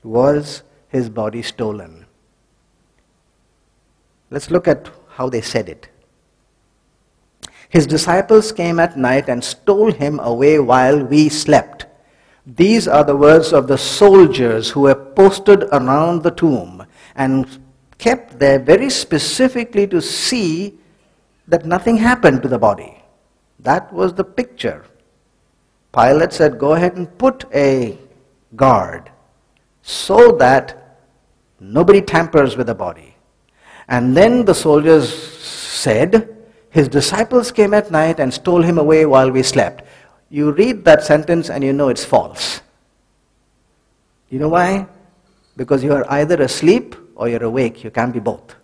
was his body stolen. Let's look at how they said it. His disciples came at night and stole him away while we slept. These are the words of the soldiers who were posted around the tomb and kept there very specifically to see that nothing happened to the body. That was the picture. Pilate said, go ahead and put a guard so that nobody tampers with the body. And then the soldiers said, his disciples came at night and stole him away while we slept. You read that sentence and you know it's false. You know why? Because you are either asleep or you're awake. You can't be both.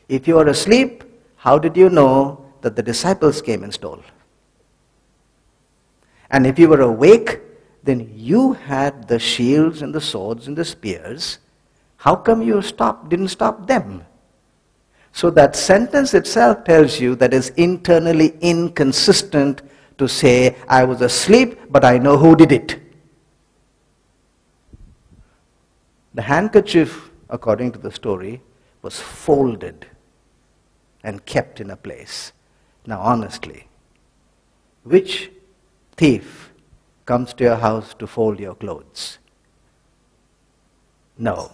If you are asleep, how did you know that the disciples came and stole? And if you were awake, then you had the shields and the swords and the spears. How come you didn't stop them? So that sentence itself tells you that it's internally inconsistent to say, I was asleep, but I know who did it. The handkerchief, according to the story, was folded and kept in a place. Now honestly, which thief comes to your house to fold your clothes? No.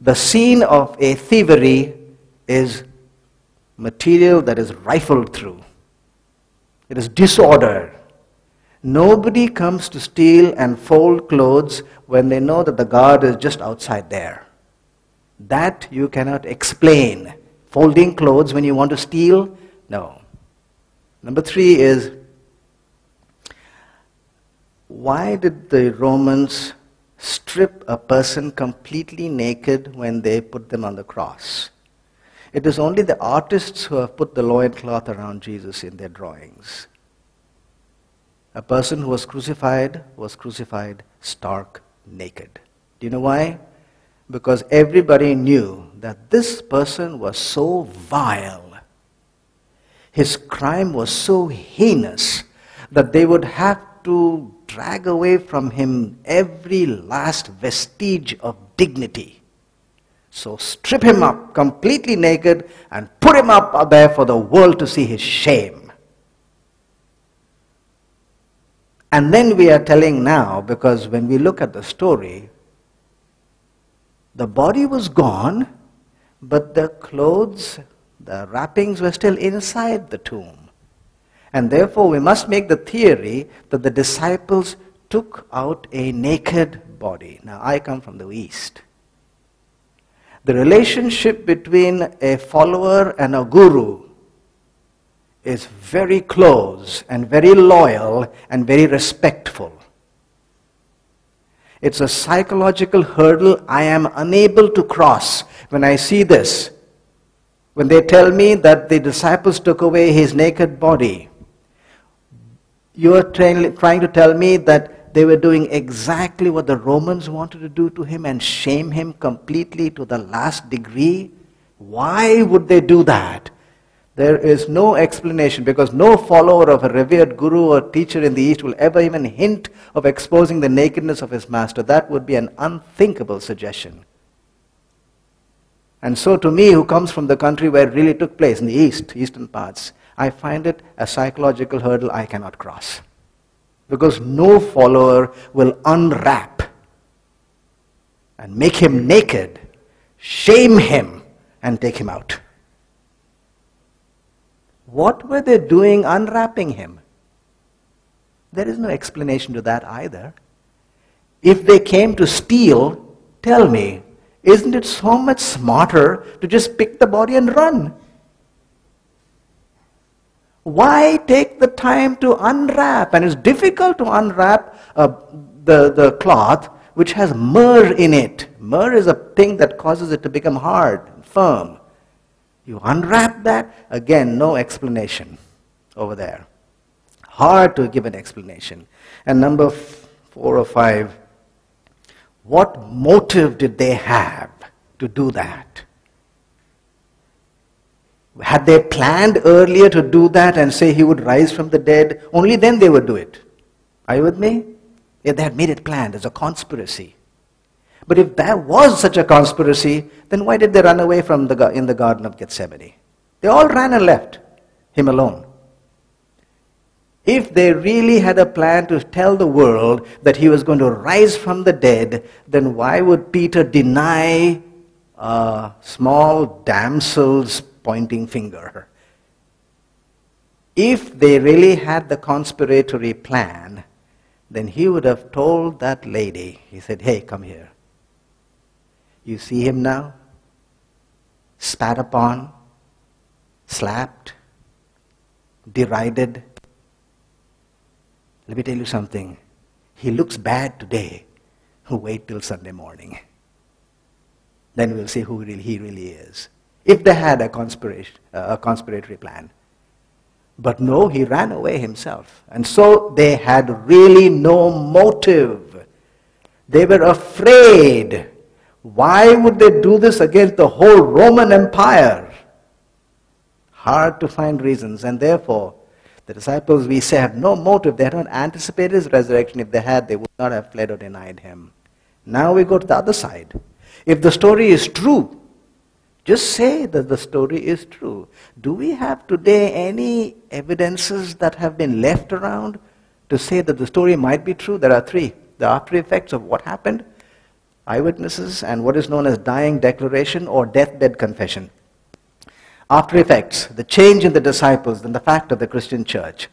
The scene of a thievery is material that is rifled through. It is disorder. Nobody comes to steal and fold clothes when they know that the guard is just outside there. That you cannot explain. Folding clothes when you want to steal? No. Number 3 is, why did the Romans strip a person completely naked when they put them on the cross? It is only the artists who have put the loincloth around Jesus in their drawings. A person who was crucified stark naked. Do you know why? Because everybody knew that this person was so vile, his crime was so heinous, that they would have to drag away from him every last vestige of dignity. So strip him up completely naked and put him up there for the world to see his shame. And then we are telling now, because when we look at the story, the body was gone, but the clothes, the wrappings were still inside the tomb. And therefore we must make the theory that the disciples took out a naked body. Now I come from the East. The relationship between a follower and a guru is very close and very loyal and very respectful. It's a psychological hurdle I am unable to cross when I see this. When they tell me that the disciples took away his naked body, you are trying to tell me that they were doing exactly what the Romans wanted to do to him and shame him completely to the last degree? Why would they do that? There is no explanation, because no follower of a revered guru or teacher in the East will ever even hint of exposing the nakedness of his master. That would be an unthinkable suggestion. And so to me, who comes from the country where it really took place, in the eastern parts, I find it a psychological hurdle I cannot cross. Because no follower will unwrap and make him naked, shame him, and take him out. What were they doing unwrapping him? There is no explanation to that either. If they came to steal, tell me, isn't it so much smarter to just pick the body and run? Why take the time to unwrap? And it's difficult to unwrap the cloth which has myrrh in it. Myrrh is a thing that causes it to become hard and firm. You unwrap that, again, no explanation over there. Hard to give an explanation. And number 4 or 5, what motive did they have to do that? Had they planned earlier to do that and say he would rise from the dead? Only then they would do it. Are you with me? If they had made it planned as a conspiracy. But if there was such a conspiracy, then why did they run away from in the Garden of Gethsemane? They all ran and left him alone. If they really had a plan to tell the world that he was going to rise from the dead, then why would Peter deny a small damsel's pointing finger? If they really had the conspiratory plan, then he would have told that lady, he said, hey, come here. You see him now? Spat upon, slapped, derided. Let me tell you something. He looks bad today. Wait till Sunday morning. Then we'll see who he really is. If they had a conspiratory plan. But no, he ran away himself. And so they had really no motive. They were afraid. Why would they do this against the whole Roman Empire? Hard to find reasons. And therefore, the disciples, we say, have no motive. They had not anticipated his resurrection. If they had, they would not have fled or denied him. Now we go to the other side. If the story is true, just say that the story is true. Do we have today any evidences that have been left around to say that the story might be true? There are three. The after effects of what happened, eyewitnesses, and what is known as dying declaration or deathbed confession. After effects, the change in the disciples and the fact of the Christian church.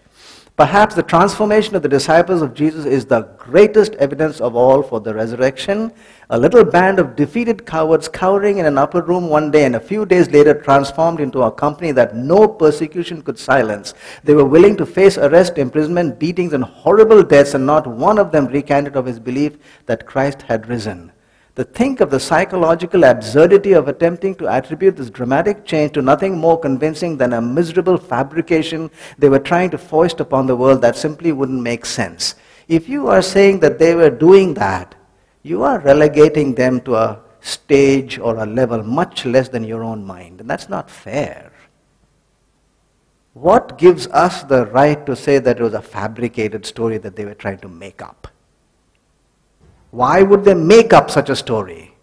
Perhaps the transformation of the disciples of Jesus is the greatest evidence of all for the resurrection. A little band of defeated cowards cowering in an upper room one day and a few days later transformed into a company that no persecution could silence. They were willing to face arrest, imprisonment, beatings, and horrible deaths, and not one of them recanted of his belief that Christ had risen. To think of the psychological absurdity of attempting to attribute this dramatic change to nothing more convincing than a miserable fabrication they were trying to foist upon the world, that simply wouldn't make sense. If you are saying that they were doing that, you are relegating them to a stage or a level much less than your own mind, and that's not fair. What gives us the right to say that it was a fabricated story that they were trying to make up? Why would they make up such a story?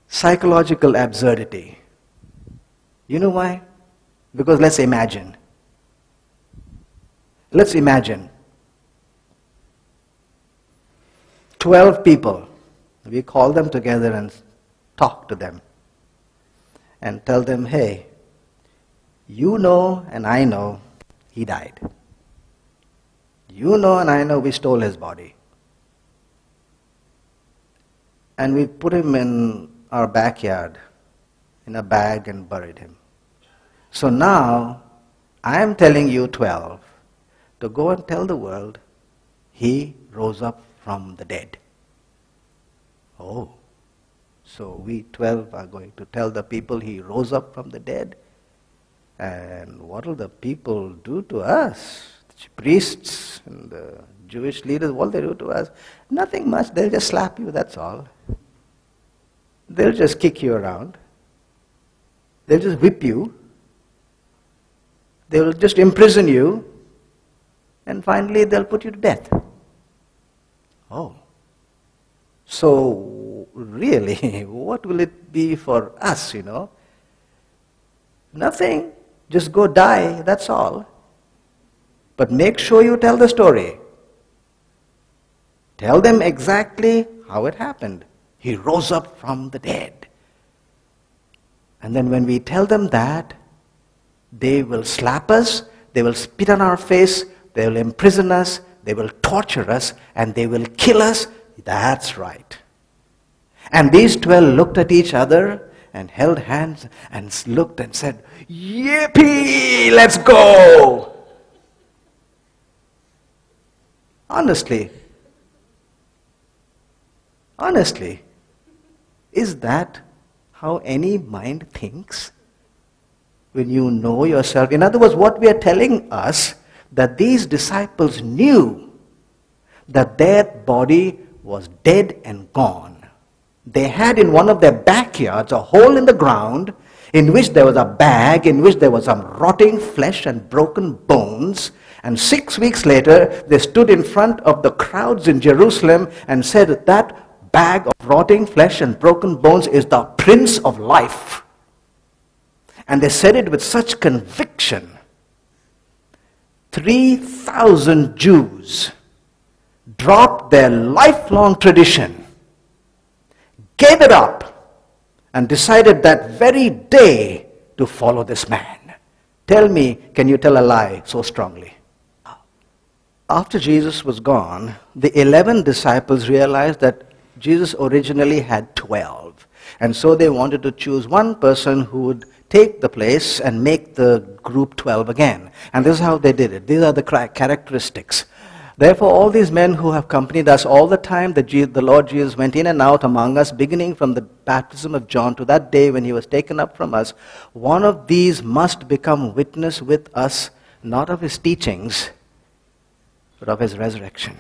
Psychological absurdity. You know why? Because let's imagine. Let's imagine 12 people. We call them together and talk to them and tell them, hey, you know and I know he died. You know and I know we stole his body. And we put him in our backyard in a bag and buried him. So now, I am telling you 12 to go and tell the world he rose up from the dead. Oh, so we 12 are going to tell the people he rose up from the dead? And what will the people do to us? Priests and the Jewish leaders, what they do to us? Nothing much. They'll just slap you, that's all. They'll just kick you around. They'll just whip you. They'll just imprison you. And finally, they'll put you to death. Oh. So, really, what will it be for us, you know? Nothing. Just go die, that's all. But make sure you tell the story. Tell them exactly how it happened. He rose up from the dead. And then when we tell them that, they will slap us, they will spit on our face, they will imprison us, they will torture us, and they will kill us. That's right. And these 12 looked at each other and held hands and looked and said, yippee, let's go. Honestly, is that how any mind thinks? When you know yourself. In other words, what we are telling us, that these disciples knew that their body was dead and gone. They had in one of their backyards a hole in the ground in which there was a bag, in which there was some rotting flesh and broken bones, And 6 weeks later, they stood in front of the crowds in Jerusalem and said, that bag of rotting flesh and broken bones is the Prince of Life. And they said it with such conviction. 3,000 Jews dropped their lifelong tradition, gave it up, and decided that very day to follow this man. Tell me, can you tell a lie so strongly? After Jesus was gone, the 11 disciples realized that Jesus originally had 12. And so they wanted to choose one person who would take the place and make the group 12 again. And this is how they did it. These are the characteristics. Therefore, all these men who have accompanied us all the time, the Lord Jesus went in and out among us, beginning from the baptism of John to that day when he was taken up from us. One of these must become witness with us, not of his teachings, but of his resurrection.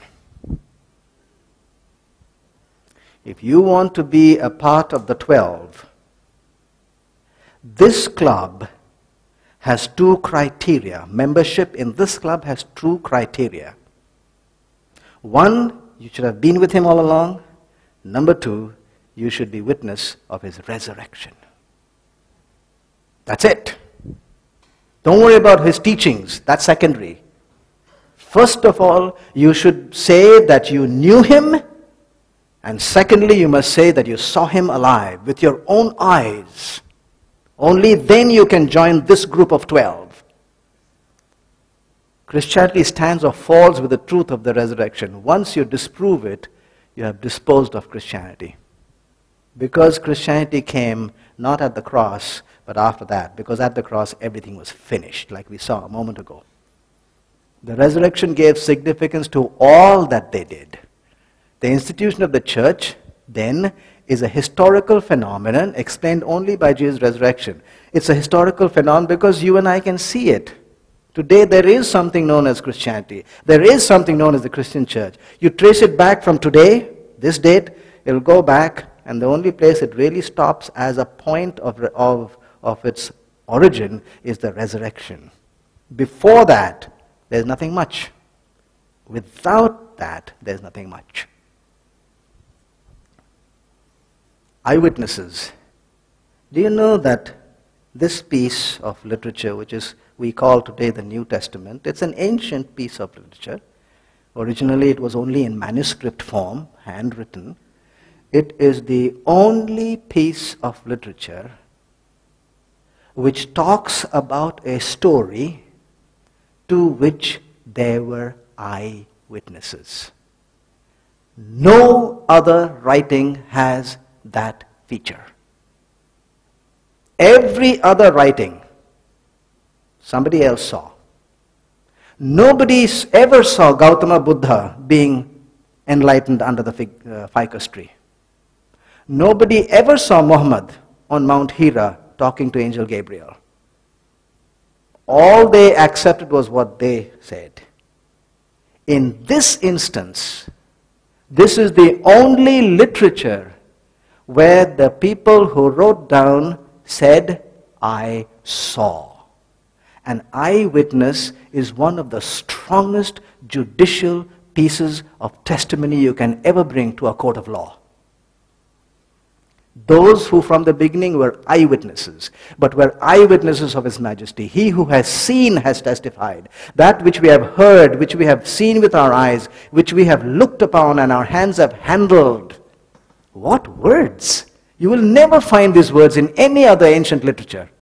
If you want to be a part of the 12, this club has two criteria. Membership in this club has two criteria. One, you should have been with him all along. Number two, you should be witness of his resurrection. That's it. Don't worry about his teachings. That's secondary. First of all, you should say that you knew him. And secondly, you must say that you saw him alive with your own eyes. Only then you can join this group of 12. Christianity stands or falls with the truth of the resurrection. Once you disprove it, you have disposed of Christianity. Because Christianity came not at the cross, but after that. Because at the cross, everything was finished, like we saw a moment ago. The resurrection gave significance to all that they did. The institution of the church, then, is a historical phenomenon explained only by Jesus' resurrection. It's a historical phenomenon because you and I can see it. Today there is something known as Christianity. There is something known as the Christian church. You trace it back from today, this date, it will go back, and the only place it really stops as a point of its origin is the resurrection. Before that, there's nothing much. Without that, there's nothing much. Eyewitnesses. Do you know that this piece of literature, which is we call today the New Testament, it's an ancient piece of literature. Originally it was only in manuscript form, handwritten. It is the only piece of literature which talks about a story to which there were eyewitnesses. No other writing has that feature. Every other writing, somebody else saw. Nobody ever saw Gautama Buddha being enlightened under the ficus tree. Nobody ever saw Muhammad on Mount Hira talking to Angel Gabriel. All they accepted was what they said. In this instance, this is the only literature where the people who wrote down said, I saw. An eyewitness is one of the strongest judicial pieces of testimony you can ever bring to a court of law. Those who from the beginning were eyewitnesses, but were eyewitnesses of His Majesty. He who has seen has testified. That which we have heard, which we have seen with our eyes, which we have looked upon and our hands have handled. What words! You will never find these words in any other ancient literature.